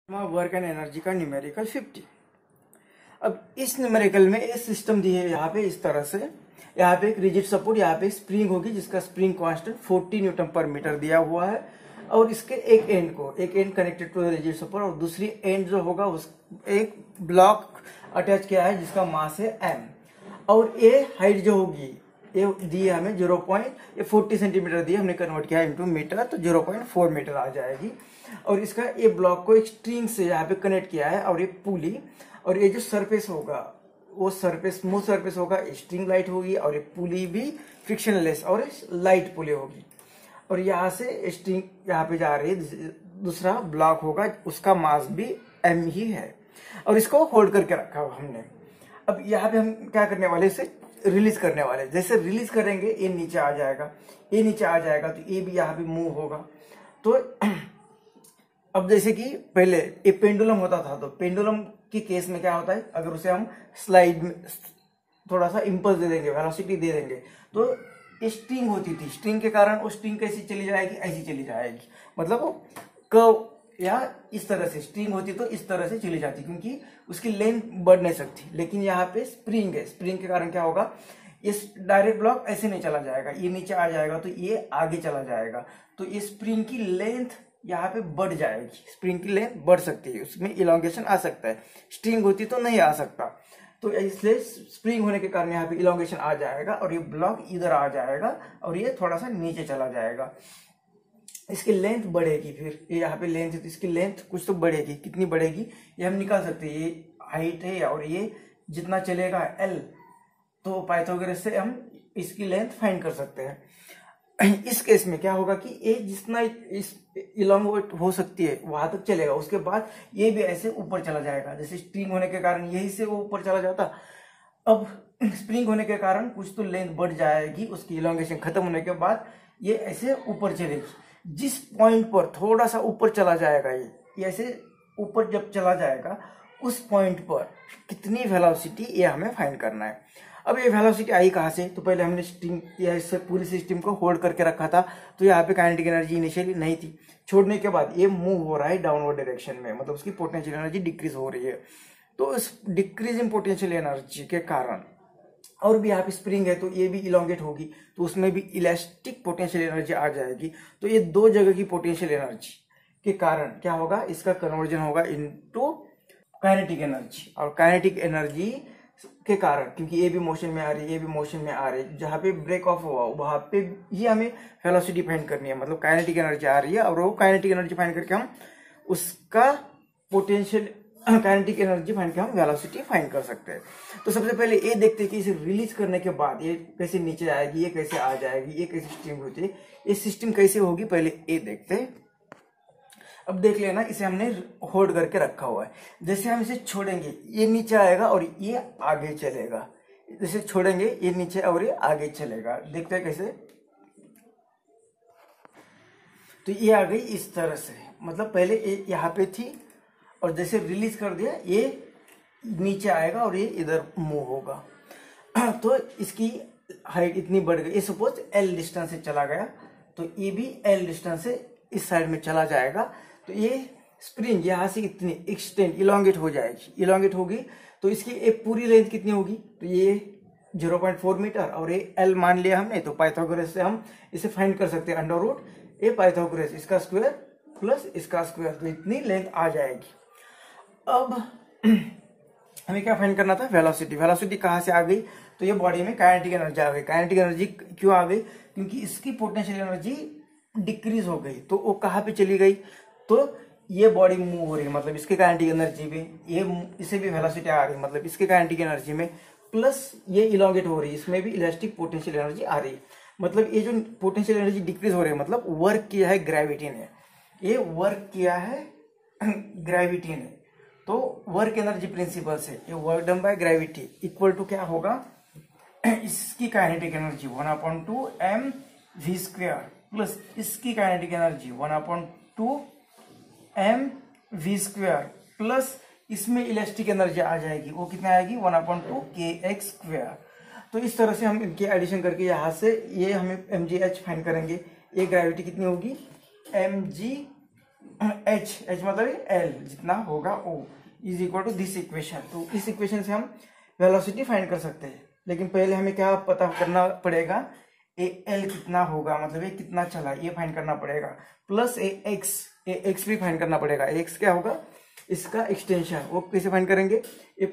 Work and energy का numerical 50। अब इस न्यूमेरिकल में एक सिस्टम दी है यहाँ पे इस तरह से, यहाँ पे एक रिजिड सपोर्ट, यहाँ पे स्प्रिंग होगी जिसका spring constant 40 newton per metre दिया हुआ है, और इसके एक end connected to rigid support और दूसरी एंड जो होगा उस एक ब्लॉक अटैच किया है जिसका मास है m, और ये हाइट जो होगी ये दी है हमें 40 सेंटीमीटर दी है, हमने कन्वर्ट किया इनटू मीटर तो 0.4 मीटर आ जाएगी। और इसका ये ब्लॉक को एक स्ट्रिंग से यहाँ पे कनेक्ट किया है, और ये पुली, और ये जो सरफेस होगा वो सरफेस स्मूथ सरफेस होगा, स्ट्रिंग लाइट होगी, और ये पुली भी फ्रिक्शनलेस और लाइट पुली होगी। और यहाँ से स्ट्रिंग यहाँ पे जा रही है, दूसरा ब्लॉक होगा उसका मास भी m ही है, और इसको होल्ड करके रखा हुआ हमने। अब यहाँ पे हम क्या करने वाले, इसे रिलीज करने वाले। जैसे रिलीज करेंगे ये नीचे आ जाएगा, ये नीचे आ जाएगा तो ये भी यहाँ पे मूव होगा। तो अब जैसे कि पहले ये पेंडुलम होता था, तो पेंडुलम की केस में क्या होता है, अगर उसे हम स्लाइड में थोड़ा सा इम्पल्स दे देंगे, वेलोसिटी दे देंगे, तो स्ट्रिंग होती थी, स्ट्रिंग के कारण वो स्ट्रिंग कैसी चली जाएगी, ऐसी चली जाएगी, मतलब वो कर्व या इस तरह से स्ट्रिंग होती तो इस तरह से चली जाती, क्योंकि उसकी लेंथ बढ़ नहीं सकती। लेकिन यहाँ पे स्प्रिंग है, स्प्रिंग के कारण क्या होगा, इस डायरेक्ट ब्लॉक ऐसे नहीं चला जाएगा, ये नीचे आ जाएगा तो ये आगे चला जाएगा, तो ये स्प्रिंग की लेंथ यहाँ पे बढ़ जाएगी, स्प्रिंग की लेंथ बढ़ सकती है, उसमें इलोंगेशन आ सकता है। स्ट्रिंग होती तो नहीं आ सकता, तो इसलिए स्प्रिंग होने के कारण यहाँ पे इलोंगेशन आ जाएगा, और ये ब्लॉक इधर आ जाएगा और ये थोड़ा सा नीचे चला जाएगा। इसकी लेंथ बढ़ेगी, फिर ये यहाँ पे लेंथ है तो इसकी लेंथ कुछ तो बढ़ेगी, कितनी बढ़ेगी ये हम निकाल सकते हैं। ये हाइट है और ये जितना चलेगा L, तो पाइथागोरस से हम इसकी लेंथ फाइंड कर सकते हैं। इस केस में क्या होगा कि ये जितना इस इलोंगेट हो सकती है वहां तक चलेगा, उसके बाद ये भी ऐसे ऊपर चला जाएगा। जैसे स्प्रिंग होने के कारण यही से वो ऊपर चला जाता, अब स्प्रिंग होने के कारण कुछ तो लेंथ बढ़ जाएगी, उसकी इलोंगेशन खत्म होने के बाद ये ऐसे ऊपर चलेगी। जिस पॉइंट पर थोड़ा सा ऊपर चला जाएगा, ये ऐसे ऊपर जब चला जाएगा उस पॉइंट पर कितनी वेलोसिटी ये हमें फाइंड करना है। अब ये वेलोसिटी आई कहाँ से, तो पहले हमने स्ट्रिंग या इससे पूरी सिस्टम को होल्ड करके रखा था, तो यहाँ पे काइनेटिक एनर्जी इनिशियली नहीं थी, छोड़ने के बाद ये मूव हो रहा है डाउनवर्ड डायरेक्शन में, मतलब उसकी पोटेंशियल एनर्जी डिक्रीज हो रही है। तो इस डिक्रीज इन पोटेंशियल एनर्जी के कारण, और भी यहाँ पे स्प्रिंग है तो ये भी इलोंगेट होगी, तो उसमें भी इलास्टिक पोटेंशियल एनर्जी आ जाएगी। तो ये दो जगह की पोटेंशियल एनर्जी के कारण क्या होगा, इसका कन्वर्जन होगा इनटू काइनेटिक एनर्जी, और काइनेटिक एनर्जी के कारण क्योंकि ये भी मोशन में आ रही है, ये भी मोशन में आ रही है, जहाँ पे ब्रेक ऑफ हुआ वहां पे ही हमें वेलोसिटी फाइंड करनी है, मतलब काइनेटिक एनर्जी आ रही है, और वो काइनेटिक एनर्जी फाइंड करके हम उसका पोटेंशियल काइनेटिक एनर्जी फाइंड के हम वेलोसिटी फाइंड कर सकते हैं। तो सबसे पहले ये देखते हैं कि इसे रिलीज करने के बाद ये कैसे नीचे आएगी, ये कैसे आ जाएगी, ये कैसे स्ट्रिंग होती है, ये सिस्टम कैसे होगी, पहले ये देखते हैं। अब देख लेना, इसे हमने होल्ड करके रखा हुआ है। जैसे हम इसे छोड़ेंगे ये नीचे आएगा और ये आगे चलेगा, जैसे छोड़ेंगे ये नीचे और ये आगे चलेगा। देखते हैं कैसे, तो ये आ गई इस तरह से, मतलब पहले ये यहाँ पे थी और जैसे रिलीज कर दिया ये नीचे आएगा और ये इधर मूव होगा। तो इसकी हाइट इतनी बढ़ गई, ये सपोज L डिस्टेंस से चला गया, तो ये भी L डिस्टेंस से इस साइड में चला जाएगा, तो ये स्प्रिंग यहाँ से इतनी एक्सटेंड इलोंगेट हो जाएगी, इलोंगेट होगी तो इसकी एक पूरी लेंथ कितनी होगी, तो ये 0.4 मीटर, और ये L मान लिया हमने, तो पाइथागोरस से हम इसे फाइंड कर सकते हैं, अंडर रूट ए पाइथागोरस इसका स्क्वायर प्लस इसका स्क्वायर, तो इतनी लेंथ आ जाएगी। अब हमें क्या फाइंड करना था, वेलोसिटी। वेलोसिटी कहाँ से आ गई, तो ये बॉडी में काइनेटिक एनर्जी आ गई। काइनेटिक एनर्जी क्यों आ गई, क्योंकि इसकी पोटेंशियल एनर्जी डिक्रीज हो गई, तो वो कहाँ पे चली गई, तो ये बॉडी मूव हो रही है, मतलब इसके काइनेटिक एनर्जी में ये इसे भी वेलोसिटी आ रही है, मतलब इसके काइनेटिक एनर्जी में प्लस ये इलोंगेट हो रही है, इसमें भी इलास्टिक पोटेंशियल एनर्जी आ रही है। मतलब ये जो पोटेंशियल एनर्जी डिक्रीज हो रही है, मतलब वर्क किया है ग्रेविटी ने, ये वर्क किया है ग्रेविटी ने। तो वर्क एनर्जी प्रिंसिपल से ये work done by gravity equal to क्या होगा, इसकी काइनेटिक एनर्जी 1/2 mv² प्लस इसकी काइनेटिक एनर्जी 1/2 mv² प्लस इसमें इलास्टिक एनर्जी आ जाएगी, वो कितना आएगी 1/2 kx²। तो इस तरह से हम इनकी एडिशन करके यहाँ से ये हमें mgh फाइंड करेंगे। ये ग्रेविटी कितनी होगी, mg एच मतलब एल जितना होगा o is equal to this equation. तो इस इक्वेशन से हम वेलोसिटी फाइंड कर सकते हैं, लेकिन पहले हमें क्या पता करना पड़ेगा, ए एल कितना होगा, मतलब ये कितना चला ये फाइंड करना पड़ेगा, प्लस ए एक्स भी फाइंड करना पड़ेगा। एक्स क्या होगा, इसका एक्सटेंशन, वो कैसे फाइंड करेंगे, ये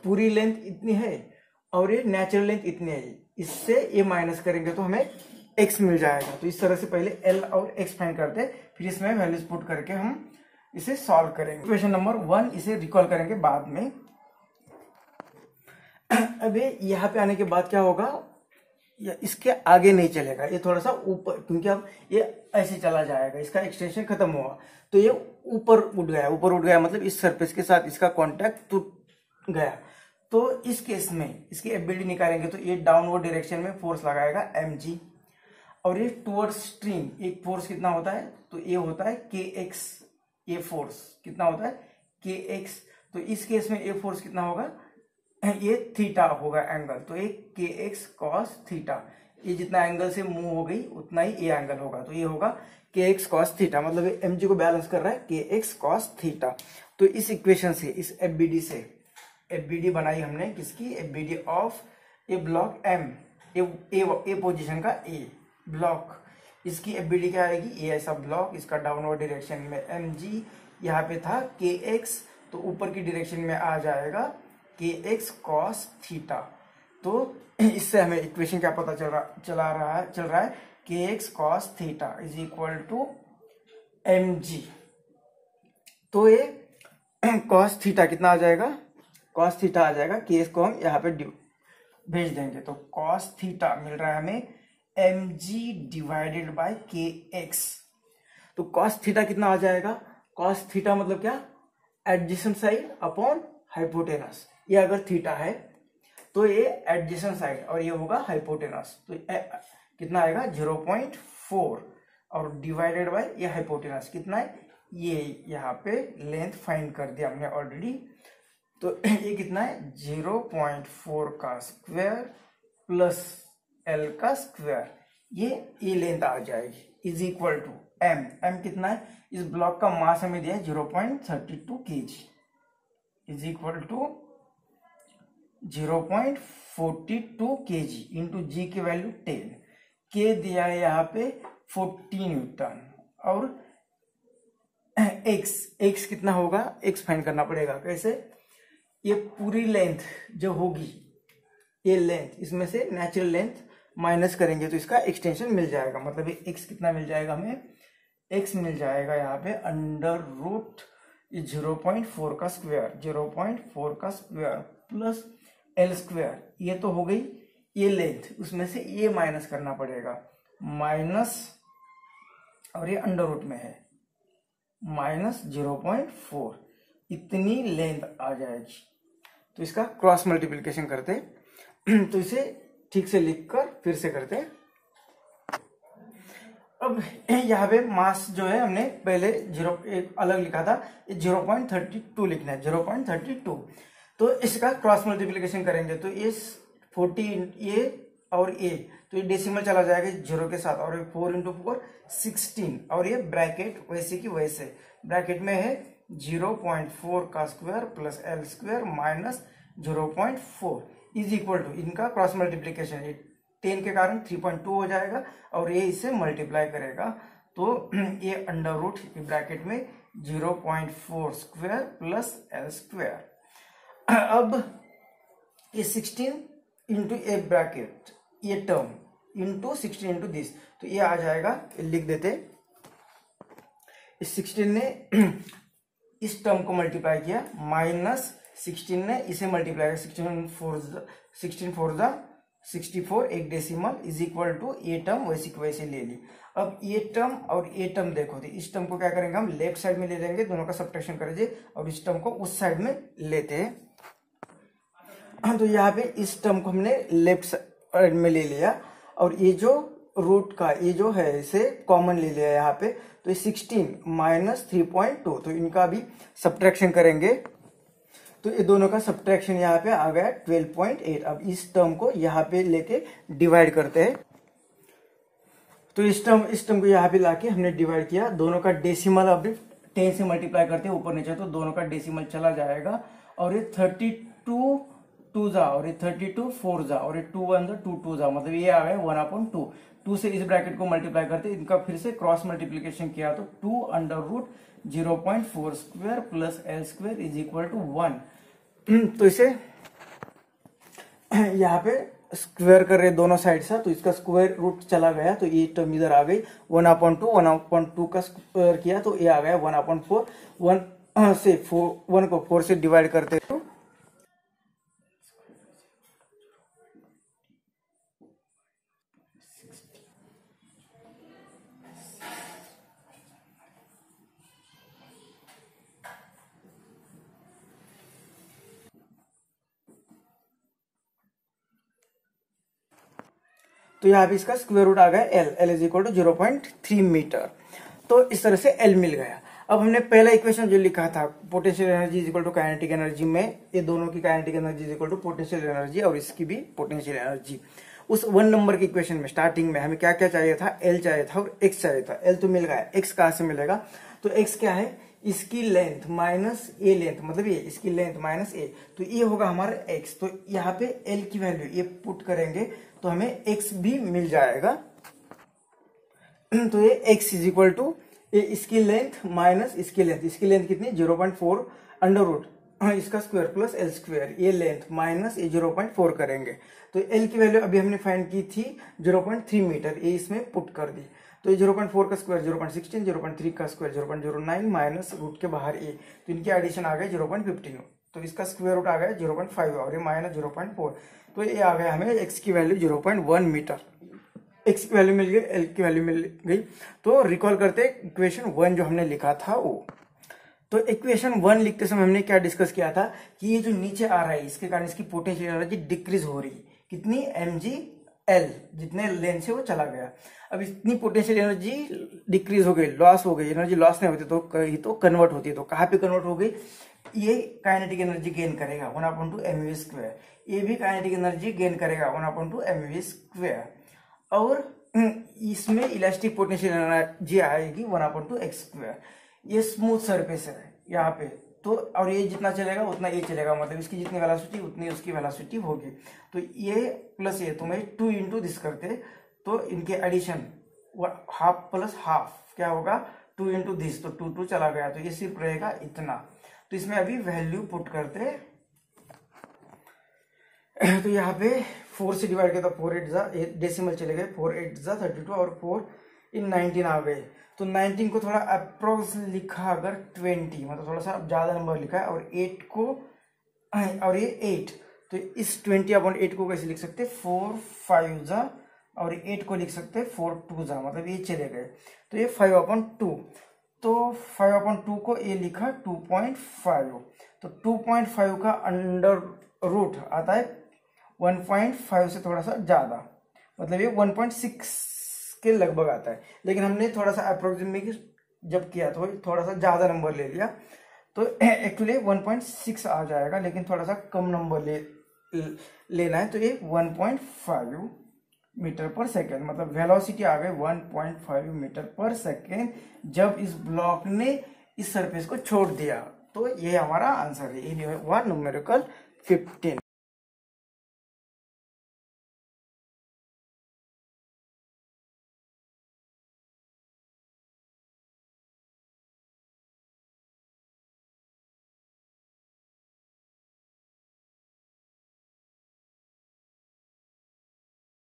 पूरी लेंथ इतनी है और ये नेचुरल लेंथ इतनी है, इससे ये माइनस करेंगे तो हमें एक्स मिल जाएगा। तो इस तरह से पहले एल और एक्स फाइंड करते हैं, फिर इसमें वैल्यूज पुट करके हम इसे सॉल्व करेंगे। इक्वेशन नंबर 1 इसे रिकॉल करेंगे बाद में। अभी यहाँ पे आने के बाद क्या होगा, इसके आगे नहीं चलेगा, ये थोड़ा सा ऊपर, क्योंकि अब ये ऐसे चला जाएगा, इसका एक्सटेंशन खत्म हुआ तो ये ऊपर उठ गया। ऊपर उठ गया मतलब इस सरफेस के साथ इसका कांटेक्ट टूट गया। तो इस केस में इसकी एबिलिटी निकालेंगे तो ये डाउनवर्ड डायरेक्शन में फोर्स लगाएगा mg, और ये टुवर्ड्स स्ट्रीम एक फोर्स कितना होता है, तो ये होता है kx। ये फोर्स कितना होता है kx, तो इस केस में ये फोर्स कितना होगा, ये थीटा होगा एंगल, तो ये kx cos थीटा, ये जितना एंगल से मूव हो गई उतना ही ये एंगल होगा, तो ये होगा kx cos थीटा, मतलब ये mg को बैलेंस कर रहा है kx cos थीटा। तो इस इक्वेशन से, इस fbd से, fbd बनाई हमने किसकी, fbd of A block m, A position का ए ब्लॉक, इसकी fbd क्या आएगी, ये ऐसा ब्लॉक, इसका डाउनवर्ड डायरेक्शन में mg, यहाँ पे था kx, तो ऊपर की डायरेक्शन में आ जाएगा kx cos थीटा। तो इससे हमें इक्वेशन क्या पता चल रहा है kx cos theta is equal to mg। तो ये cos थीटा कितना आ जाएगा, cos थीटा आ जाएगा, kx को हम यहाँ पे भेज देंगे, तो cos थीटा मिल रहा है हमें mg डिवाइडेड बाय kx। तो cos थीटा कितना आ जाएगा, cos थीटा मतलब क्या, एडजेसेंट साइड अपॉन हाइपोटेनस। ये अगर थीटा है तो ये एडजेसेंट साइड और ये होगा हाइपोटेनस, तो कितना आएगा 0.4 और डिवाइडेड बाय ये हाइपोटेनस कितना है, ये यहाँ पे लेंथ फाइंड कर दिया हमने ऑलरेडी, तो ये कितना है 0.4 का स्क्वायर प्लस एल का स्क्वायर, ये लेंथ आ जाएगी इज इक्वल टू एम कितना है, इस ब्लॉक का मास हमें दिया है 0.32 kg is equal to 0.42 kg into g की वैल्यू 10, के दिया है यहाँ पे 40 न्यूटन, और एक्स कितना होगा, एक्स फाइंड करना पड़ेगा। कैसे, ये पूरी लेंथ जो होगी, ये लेंथ, इसमें से नेचुरल लेंथ माइनस करेंगे तो इसका एक्सटेंशन मिल जाएगा, मतलब ये एक्स कितना मिल जाएगा हमें, एक्स मिल जाएगा यहाँ पे अंडर रूट 0.4 का स्क्वायर, 0.4 का स्क्वायर प्लस एल स्क्वायर, ये तो हो गई ये लेंथ, उसमें से ये माइनस करना पड़ेगा, माइनस, और ये अंडर रूट में है माइनस 0.4, इतनी लेंथ आ जाएगी। तो इसका क्रॉस मल्टीप्लिकेशन करते तो इसे ठीक से लिखकर फिर से करते हैं। अब यहाँ पे मास जो है हमने पहले एक अलग लिखा था, 0.32 लिखना है, 0.32। तो इसका क्रॉस मल्टीप्लिकेशन करेंगे तो ये 40 ये और ए, तो ये डेसिमल चला जाएगा 0 के साथ, और 4 इंटू 4 16, और ये ब्रैकेट वैसे की वैसे, ब्रैकेट में है 0.4 का square plus l square minus 0.4 is equal to, इनका क्रॉस मल्टीप्लीकेशन 10 के कारण 3.2 हो जाएगा, और ये इसे मल्टीप्लाई करेगा तो ये अंडर रूट ब्रैकेट में 0.4 स्क्वायर प्लस एल स्क्वायर। अब ये 16 इंटू ए ब्रैकेट, ये टर्म इंटू 16 इंटू दिस, तो ये आ जाएगा, लिख देते, इस 16 ने इस टर्म को मल्टीप्लाई किया, माइनस 16 ने इसे मल्टीप्लाई किया, 16 फोर जा 64 एक डेसिमल इज इक्वल टू ये टर्म वैसे की वैसे ले ली। अब ये टर्म और ये टर्म देखो, तो इस टर्म को क्या करेंगे हम लेफ्ट साइड में ले लेंगे, दोनों का सब्ट्रैक्शन करेंगे, और इस टर्म को उस साइड में लेते हैं। तो यहाँ पे इस टर्म को हमने लेफ्ट साइड में ले लिया, और ये जो रूट का ये जो है इसे कॉमन ले लिया यहाँ पे, तो ये 16 माइनस 3.2, तो इनका भी सब्ट्रैक्शन करेंगे, तो ये दोनों का सब्ट्रैक्शन यहाँ पे आ गया 12.8। अब इस टर्म को यहाँ पे लेके डिवाइड करते हैं, तो इस टर्म को यहाँ पे लाके हमने डिवाइड किया, दोनों का डेसिमल अब 10 से मल्टीप्लाई करते हैं ऊपर नीचे तो दोनों का डेसिमल चला जाएगा, और ये 32 2 जा, और ये 32 4 जा, और ये 2 1 जा 2 2 जा, मतलब ये आ गया 1/2। 2 से इस ब्रैकेट को मल्टीप्लाई करते हैं, इनका फिर से क्रॉस मल्टीप्लीकेशन किया तो 2 under root 0.4 square plus l square is equal to 1। तो इसे यहाँ पे स्क्वायर कर रहे दोनों साइड से, तो इसका स्क्वायर रूट चला गया तो ये टर्म इधर आ गई 1/2। 1/2 का स्क्वायर किया तो ये आ गया 1/4। 1 से 1 को 4 से डिवाइड करते तो यहाँ पे इसका स्क्वायर रूट आ गया l is equal to 0.3 metre. तो इस तरह से एल मिल गया। अब हमने पहला इक्वेशन जो लिखा था potential energy is equal to kinetic energy में, ये दोनों की kinetic energy is equal to potential energy और इसकी भी पोटेंशियल एनर्जी, उस 1 नंबर के इक्वेशन में स्टार्टिंग में हमें क्या क्या चाहिए था, एल चाहिए था और एक्स चाहिए था। एल तो मिल गया, एक्स कहां से मिलेगा, तो एक्स क्या है, इसकी लेंथ माइनस ए लेंथ, मतलब ये इसकी लेंथ माइनस ए, तो ये होगा हमारा एक्स। तो यहाँ पे एल की वैल्यू ये पुट करेंगे तो हमें एक्स भी मिल जाएगा। तो ये एक्स इज इक्वल टू इसकी लेंथ माइनस इसकी लेंथ कितनी 0.4 अंडर रूट इसका स्क्वायर प्लस एल स्क्वायर, ये लेंथ माइनस ये 0.4 करेंगे। तो एल की वैल्यू अभी हमने फाइंड की थी 0.3 मीटर, ये इसमें पुट कर दी। तो ये 0.4 का स्क्वायर 0.16, 0.3 का स्क्वायर 0.09 माइनस रूट के बाहर ए, तो इनकी एडिशन आ गई 0.15, तो इसका स्क्वायर रूट आ गया 0.5 और ये माइनस 0.4, तो ये आ गया हमें एक्स की वैल्यू 0.1 मीटर। एक्स की वैल्यू मिल गई, एल की वैल्यू मिल गई। तो रिकॉल करते इक्वेशन 1 जो हमने लिखा था वो, तो इक्वेशन 1 लिखते समय हमने क्या डिस्कस किया था कि ये जो नीचे आ रहा है इसके कारण इसकी पोटेंशियल एनर्जी डिक्रीज हो रही है, कितनी mg L, जितने लेंथ से वो चला गया। अब इतनी पोटेंशियल एनर्जी डिक्रीज हो गई, लॉस हो गई, एनर्जी लॉस नहीं होती तो कहीं तो कन्वर्ट होती है, तो कहाँ पे कन्वर्ट हो गई, ये काइनेटिक एनर्जी गेन करेगा 1/2 mv स्क्वायर, ये भी काइनेटिक एनर्जी गेन करेगा 1/2 mv स्क्वायर, और इसमें इलास्टिक पोटेंशियल एनर्जी आएगी 1/2 x स्क्वायर। ये स्मूथ सरफेस है यहाँ पे, तो और ये जितना चलेगा उतना ये चलेगा, मतलब इसकी जितनी वेलोसिटी उतनी उसकी वेलोसिटी होगी। तो ये प्लस ये तो मैं 2 इंटू दिस करते तो इनके एडिशन हाफ प्लस हाफ क्या होगा 2 इंटू दिस, तो 2 2 चला गया, तो ये सिर्फ रहेगा इतना। तो इसमें अभी वैल्यू पुट करते तो यहाँ पे 4 से डिवाइड किया तो 4 8 जा, डेसिमल चले गए, 4 8 जा 32 और 4 इन 19 आ गए। तो 19 को थोड़ा अप्रोक्स लिखा अगर 20, मतलब थोड़ा सा ज्यादा नंबर लिखा है, और 8 को और ये 8, तो इस 20/8 को कैसे लिख सकते 4 5 जा, और 8 को लिख सकते 4 2 जा, मतलब ये चले गए, तो ये 5/2, तो 5/2 को ये लिखा 2.5, तो 2.5 का अंडर रूट आता है 1.5 से थोड़ा सा ज्यादा, मतलब ये 1.6 के लगभग आता है, लेकिन हमने थोड़ा सा अप्रोक्सीमेट जब किया तो थोड़ा सा ज्यादा नंबर ले लिया, तो एक्चुअली 1.6 आ जाएगा, लेकिन थोड़ा सा कम नंबर लेना है, तो ये 1.5 मीटर पर सेकेंड, मतलब वेलोसिटी आ गई 1.5 मीटर पर सेकेंड जब इस ब्लॉक ने इस सरफेस को छोड़ दिया। तो ये हमारा आंसर है, ये हुआ न्यूमेरिकल 15।